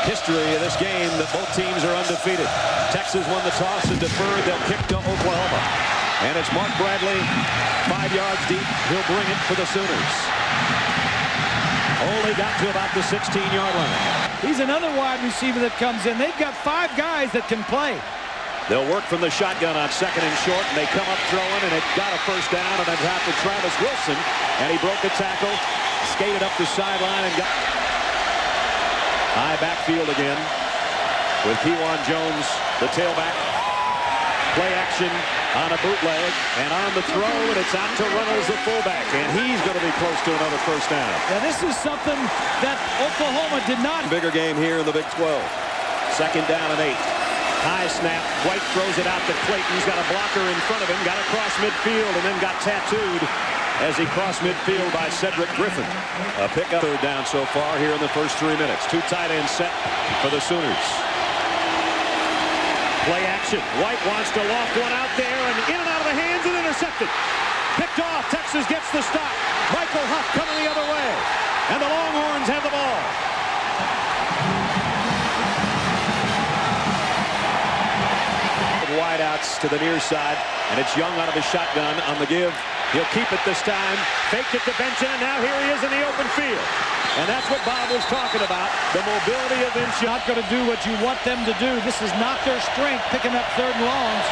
history of this game that both teams are undefeated. Texas won the toss and deferred. They'll kick to Oklahoma. And it's Mark Bradley, 5 yards deep. He'll bring it for the Sooners. Only got to about the 16-yard line. He's another wide receiver that comes in. They've got 5 guys that can play. They'll work from the shotgun on 2nd and short, and they come up throwing, and it got a first down, and it happened to Travis Wilson, and he broke a tackle, skated up the sideline, and got high backfield again with Kewan Jones, the tailback. Play action on a bootleg, and on the throw, and it's out to Reynolds, the fullback, and he's going to be close to another first down. Yeah, this is something that Oklahoma did not. Bigger game here in the Big 12. 2nd down and 8. High snap. White throws it out to Clayton. He's got a blocker in front of him. Got across midfield and then got tattooed as he crossed midfield by Cedric Griffin. A pickup. 3rd down so far here in the first 3 minutes. 2 tight ends set for the Sooners. Play action. White wants to loft one out there and in and out of the hands and intercepted. Picked off. Texas gets the stop. Michael Huff coming the other way. And the Longhorns have the ball. Wideouts to the near side, and it's Young out of his shotgun on the give. He'll keep it this time. Faked it to Benson, and now here he is in the open field. And that's what Bob was talking about, the mobility of Benson. Not going to do what you want them to do. This is not their strength, picking up 3rd and longs.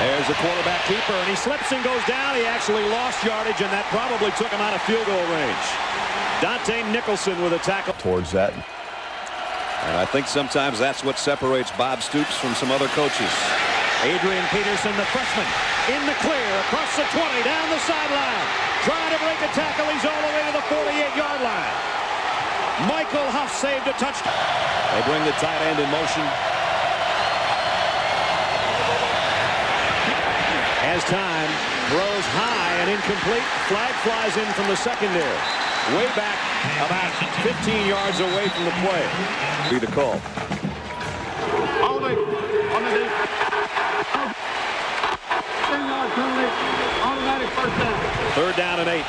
There's the quarterback keeper, and he slips and goes down. He actually lost yardage, and that probably took him out of field goal range. Dante Nicholson with a tackle. Towards that. And I think sometimes that's what separates Bob Stoops from some other coaches. Adrian Peterson, the freshman, in the clear, across the 20, down the sideline. Trying to break a tackle. He's all the way to the 48-yard line. Michael Huff saved a touchdown. They bring the tight end in motion. Has time, throws high and incomplete. Flag flies in from the secondary. Way back about 15 yards away from the play. Be the call. Holding on the deep. 10-yard penalty. Automatic first down. 3rd down and 8.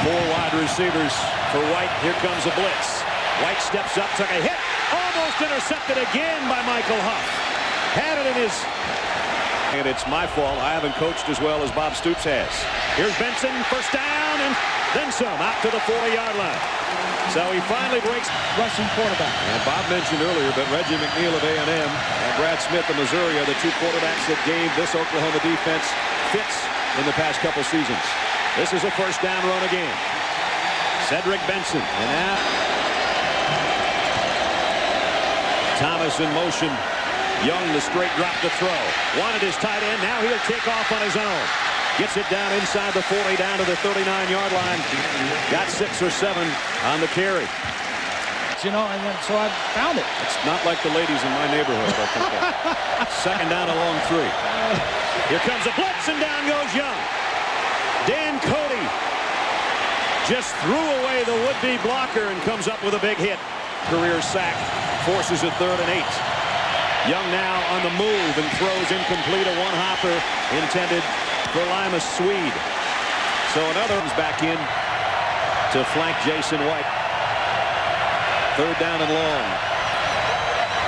4 wide receivers for White. Here comes a blitz. White steps up, took a hit. Almost intercepted again by Michael Huff. Had it in his... And it's my fault. I haven't coached as well as Bob Stoops has. Here's Benson, first down, and then some, out to the 40-yard line. So he finally breaks Rushing quarterback. And Bob mentioned earlier, but Reggie McNeil of A&M and Brad Smith of Missouri are the 2 quarterbacks that gave this Oklahoma defense fits in the past couple seasons. This is a first down run again. Cedric Benson, and now Thomas in motion. Young, the straight drop to throw. Wanted his tight end. Now he'll take off on his own. Gets it down inside the 40, down to the 39-yard line. Got 6 or 7 on the carry. You know, and then, so I found it. It's not like the ladies in my neighborhood, I think. 2nd down along 3. Here comes a blitz, and down goes Young. Dan Cody just threw away the would-be blocker and comes up with a big hit. Career sack. Forces it 3rd and 8. Young now on the move and throws incomplete. A one-hopper intended for Limas Swede. So another one's back in to flank Jason White. 3rd down and long.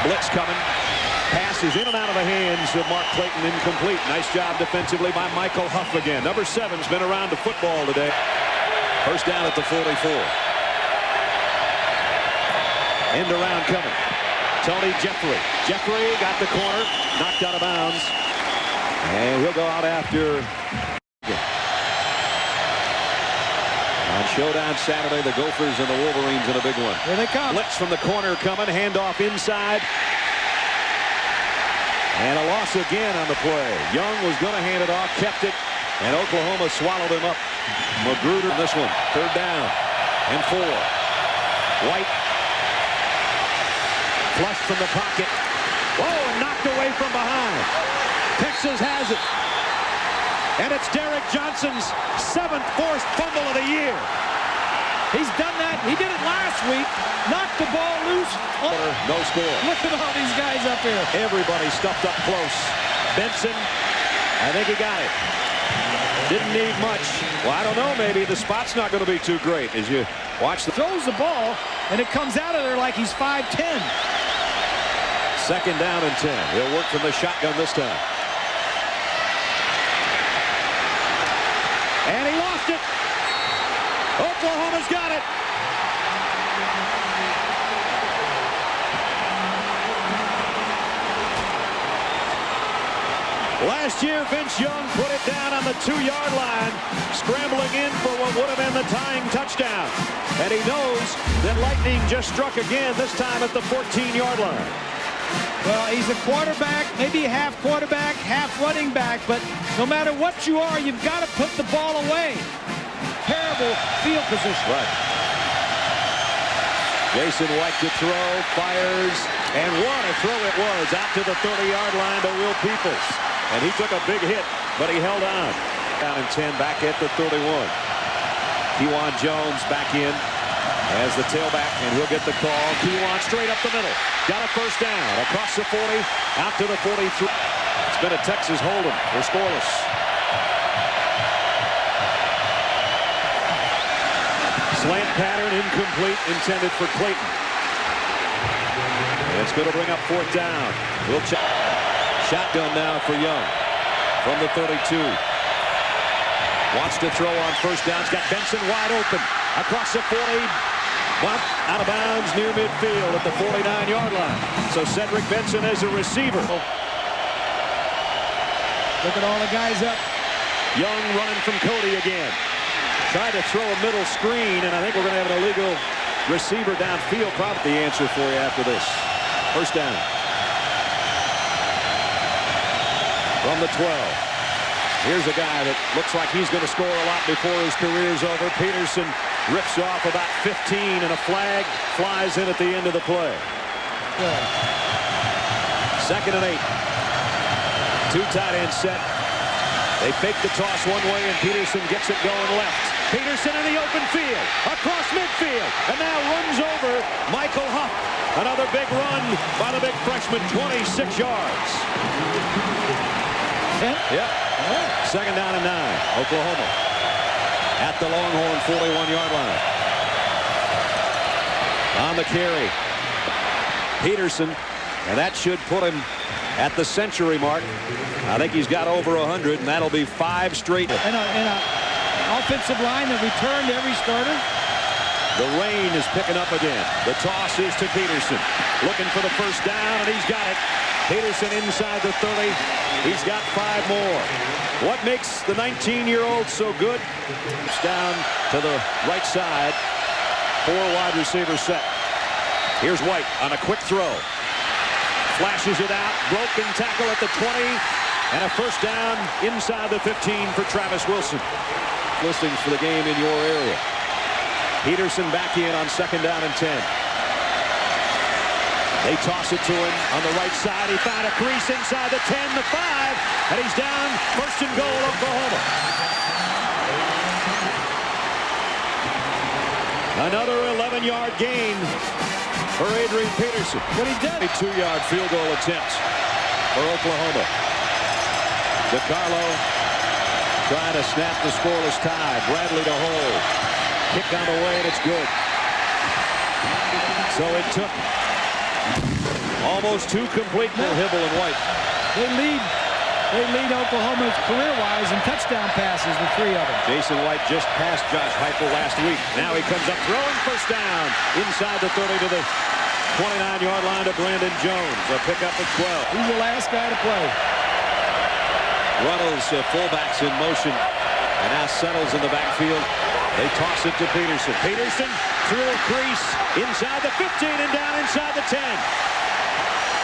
Blitz coming. Pass is in and out of the hands of Mark Clayton, incomplete. Nice job defensively by Michael Huff again. Number 7's been around to football today. First down at the 44. End around coming. Tony Jeffrey. Jeffrey got the corner, knocked out of bounds. And he'll go out after. On Showdown Saturday, the Gophers and the Wolverines in a big one. Here they come. Blitz from the corner coming, handoff inside. And a loss again on the play. Young was going to hand it off, kept it, and Oklahoma swallowed him up. Magruder this one, 3rd down and 4. White. Flush from the pocket. Whoa, and knocked away from behind. Texas has it. And it's Derek Johnson's 7th forced fumble of the year. He's done that. He did it last week. Knocked the ball loose. Oh, no score. look at all these guys up here. Everybody stuffed up close. Benson, I think he got it. Didn't need much. Well, I don't know. Maybe the spot's not going to be too great as you Watch the Throws the ball, and it comes out of there like he's 5'10". second down and 10. He'll work from the shotgun this time. And he lost it. Oklahoma's got it. Last year, Vince Young put it down on the 2-yard line, scrambling in for what would have been the tying touchdown. And he knows that lightning just struck again, this time at the 14-yard line. Well, he's a quarterback, maybe half quarterback, half running back, but no matter what you are, you've got to put the ball away. Terrible field position. Right. Jason White to throw, fires, and what a throw it was out to the 30-yard line to Will Peoples. And he took a big hit, but he held on. Down in 10, back at the 31. Kewan Jones back in as the tailback, and he'll get the call. Kewan straight up the middle. Got a first down across the 40, out to the 43. It's been a Texas hold'em. They're scoreless. Slant pattern incomplete, intended for Clayton. And it's going to bring up fourth down. We'll check. Shotgun now for Young from the 32. Wants to throw on first down. He's got Benson wide open across the 40. But out of bounds near midfield at the 49-yard line. So Cedric Benson as a receiver. Look at all the guys up. Young running from Cody again. Tried to throw a middle screen, and I think we're going to have an illegal receiver downfield. Probably the answer for you after this. First down. From the 12. Here's a guy that looks like he's going to score a lot before his career's over. Peterson rips off about 15, and a flag flies in at the end of the play. Good. Second and 8. Two tight ends set. They fake the toss one way, and Peterson gets it going left. Peterson in the open field, across midfield, and now runs over Michael Huff. Another big run by the big freshman, 26 yards. Yep. Second down and 9. Oklahoma at the Longhorn 41-yard line. On the carry, Peterson, and that should put him at the century mark. I think he's got over 100, and that'll be 5 straight. And an offensive line that returned every starter. The rain is picking up again. The toss is to Peterson. Looking for the first down, and he's got it. Peterson inside the 30. He's got 5 more. What makes the 19-year-old so good? It's down to the right side. 4 wide receiver set. Here's White on a quick throw. Flashes it out. Broken tackle at the 20. And a first down inside the 15 for Travis Wilson. Listings for the game in your area. Peterson back in on second down and 10. They toss it to him on the right side. He found a crease inside the 10, the 5, and he's down. First and goal, Oklahoma. Another 11-yard gain for Adrian Peterson. What he did. A 2-yard field goal attempt for Oklahoma. DiCarlo trying to snap the scoreless tie. Bradley to hold. Kick on the way, and it's good. So it took almost 2 complete for Hibble and White. They lead Oklahoma career-wise in touchdown passes, the 3 of them. Jason White just passed Josh Heupel last week. Now he comes up throwing first down inside the 30 to the 29-yard line to Brandon Jones. A pickup at 12. He's the last guy to play. Runnels, fullbacks in motion, and now settles in the backfield. They toss it to Peterson. Peterson through a crease inside the 15 and down inside the 10.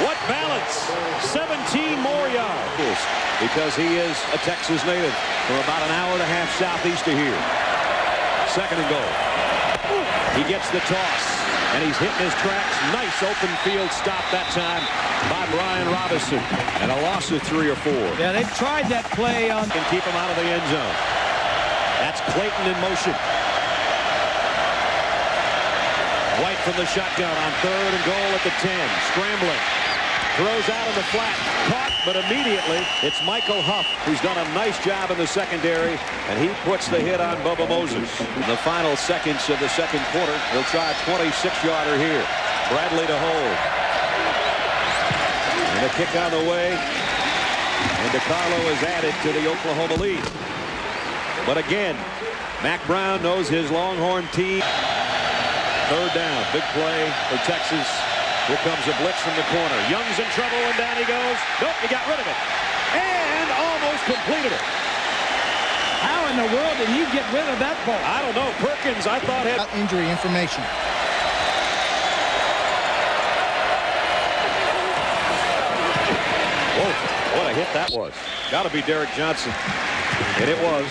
What balance! 17 more yards. Because he is a Texas native from about an hour and a half southeast of here. Second and goal. He gets the toss, and he's hitting his tracks. Nice open field stop that time by Brian Robinson. And a loss of 3 or 4. Yeah, they've tried that play on. Can keep him out of the end zone. That's Clayton in motion. White from the shotgun on third and goal at the 10. Scrambling. Throws out in the flat. Caught, but immediately it's Michael Huff who's done a nice job in the secondary, and he puts the hit on Bubba Moses. In the final seconds of the second quarter, he'll try a 26-yarder here. Bradley to hold. And a kick on the way. And DiCarlo is added to the Oklahoma lead. But again, Mack Brown knows his Longhorn team. Third down, big play for Texas. Here comes a blitz from the corner. Young's in trouble, and down he goes. Nope, he got rid of it. And almost completed it. How in the world did he get rid of that ball? I don't know. Perkins, I thought, had injury information. Whoa, what a hit that was. Got to be Derek Johnson. And it was.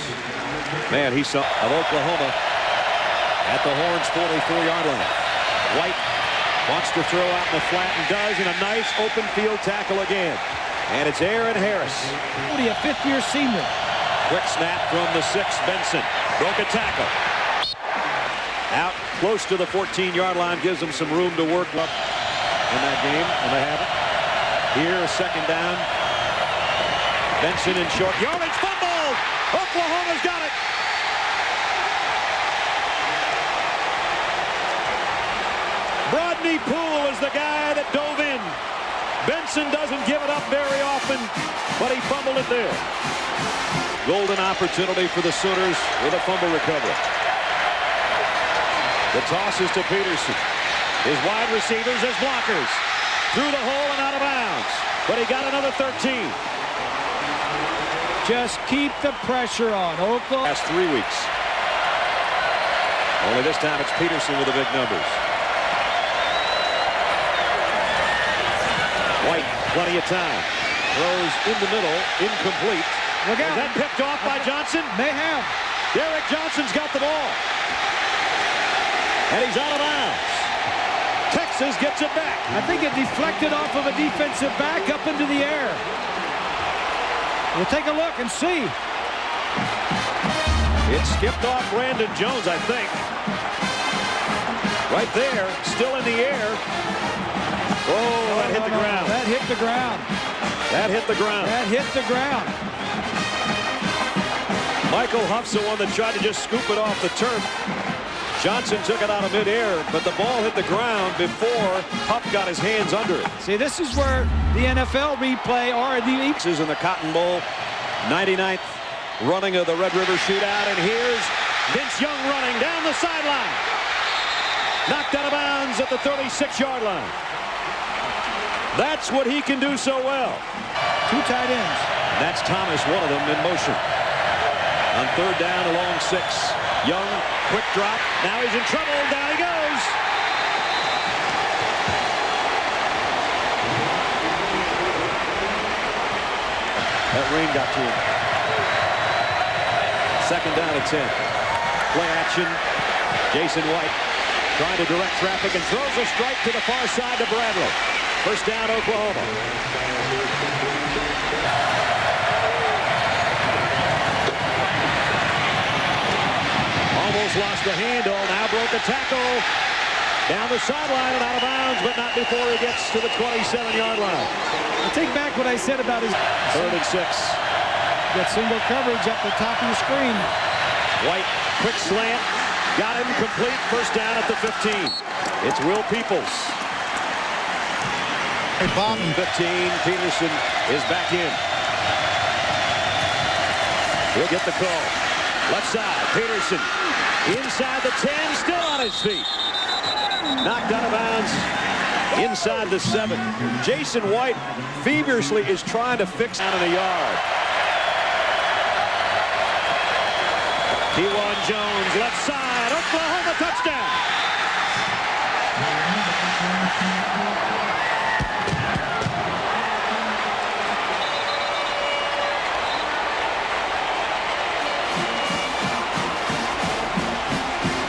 Man, he's of Oklahoma at the Horns' 44-yard line. White wants to throw out in the flat and does, in a nice open field tackle again. And it's Aaron Harris. A fifth-year senior. Quick snap from the 6, Benson. Broke a tackle. Out close to the 14-yard line, gives them some room to work up in that game, and they have it. Here, a second down. Benson in short yardage, fumbled! Oklahoma's got it! Brodney Poole is the guy that dove in. Benson doesn't give it up very often, but he fumbled it there. Golden opportunity for the Sooners with a fumble recovery. The toss is to Peterson. His wide receivers as blockers. Through the hole and out of bounds. But he got another 13. Just keep the pressure on Oklahoma. Last 3 weeks. Only this time it's Peterson with the big numbers. White, plenty of time. Throws in the middle, incomplete. Look out. Is that picked off by Johnson? They have. Derek Johnson's got the ball. And he's out of bounds. Texas gets it back. I think it deflected off of a defensive back up into the air. We'll take a look and see. It skipped off Brandon Jones, I think. Right there, still in the air. Oh, that hit the ground. That hit the ground. That hit the ground. That hit the ground. Michael Huff's the one that tried to just scoop it off the turf. Johnson took it out of midair, but the ball hit the ground before Huff got his hands under it. See, this is where the NFL replay or the This is in the Cotton Bowl, 99th running of the Red River Shootout, and here's Vince Young running down the sideline. Knocked out of bounds at the 36-yard line. That's what he can do so well. 2 tight ends. That's Thomas, one of them, in motion. On third down along 6. Young, quick drop. Now he's in trouble. Down he goes. That rain got to him. Second down at 10. Play action. Jason White trying to direct traffic and throws a strike to the far side to Bradley. First down, Oklahoma. Almost lost the handle. Now broke a tackle. Down the sideline and out of bounds, but not before he gets to the 27-yard line. I'll take back what I said about his... Third and 6. Got single coverage up the top of the screen. White, quick slant. Got him complete. First down at the 15. It's Will Peoples. Hey, Bob. 15. Peterson is back in. He'll get the call. Left side. Peterson inside the 10. Still on his feet. Knocked out of bounds inside the 7. Jason White feverishly is trying to fix down in the yard. Kewan Jones, left side. Oklahoma touchdown.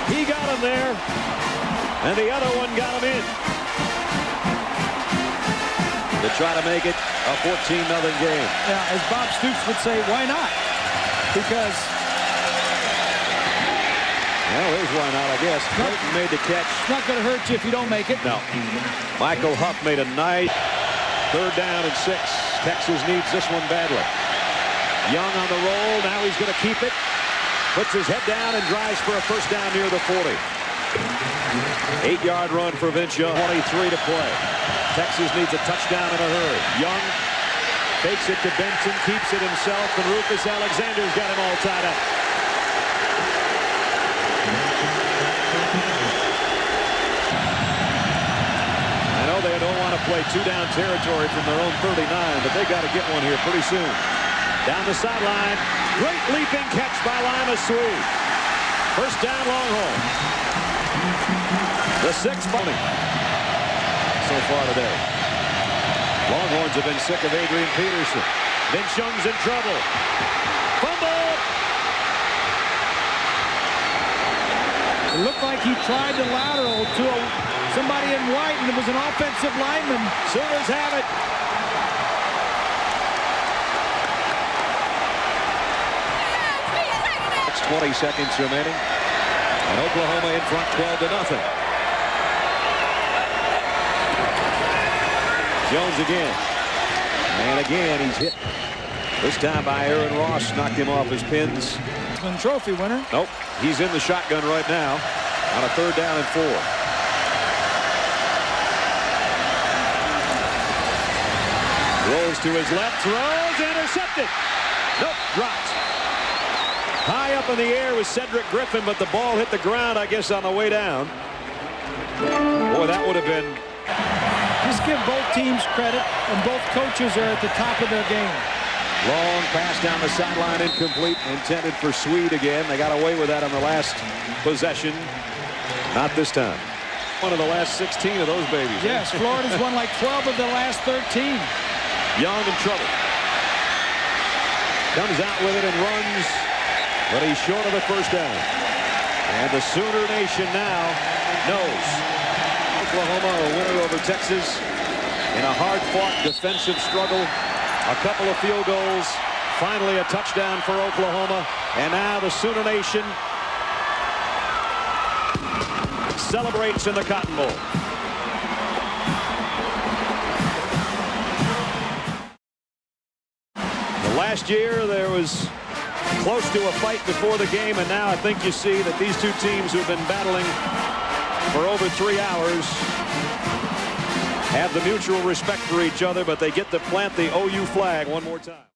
He got him there. And the other one got him in. To try to make it a 14-0 game. Yeah, as Bob Stoops would say, why not? Because... Well, there's why not, I guess. Clayton made the catch. It's not going to hurt you if you don't make it. No. Michael Huff made a nice... 3rd down and 6. Texas needs this one badly. Young on the roll. Now he's going to keep it. Puts his head down and drives for a 1st down near the 40. 8-yard run for Vince Young. 23 to play. Texas needs a touchdown in a hurry. Young fakes it to Benson, keeps it himself, and Rufus Alexander's got him all tied up. I know they don't want to play 2-down territory from their own 39, but they got to get one here pretty soon. Down the sideline, great leaping catch by Lima Swede. 1st down, Longhorn. The 6th bunting so far today. Longhorns have been sick of Adrian Peterson. Vince Young's in trouble. Fumble! It looked like he tried to lateral to somebody in white, and it was an offensive lineman. Sooners have it. It's 20 seconds remaining. And Oklahoma in front 12-0. Jones again. And again he's hit. This time by Aaron Ross. Knocked him off his pins. Heisman Trophy winner. Nope. He's in the shotgun right now on a 3rd down and 4. Rolls to his left. Throws. Intercepted. Nope. Dropped. High up in the air was Cedric Griffin, but the ball hit the ground, I guess, on the way down. Boy, that would have been... Just give both teams credit, and both coaches are at the top of their game. Long pass down the sideline, incomplete, intended for Swede again. They got away with that on the last possession. Not this time. One of the last 16 of those babies. Yes, Florida's won like 12 of the last 13. Young in trouble. Comes out with it and runs, but he's short of the 1st down. And the Sooner Nation now knows Oklahoma a winner over Texas in a hard-fought defensive struggle. A couple of field goals. Finally a touchdown for Oklahoma. And now the Sooner Nation celebrates in the Cotton Bowl. Last year there was close to a fight before the game, and now I think you see that these two teams who've been battling for over 3 hours have the mutual respect for each other, but they get to plant the OU flag one more time.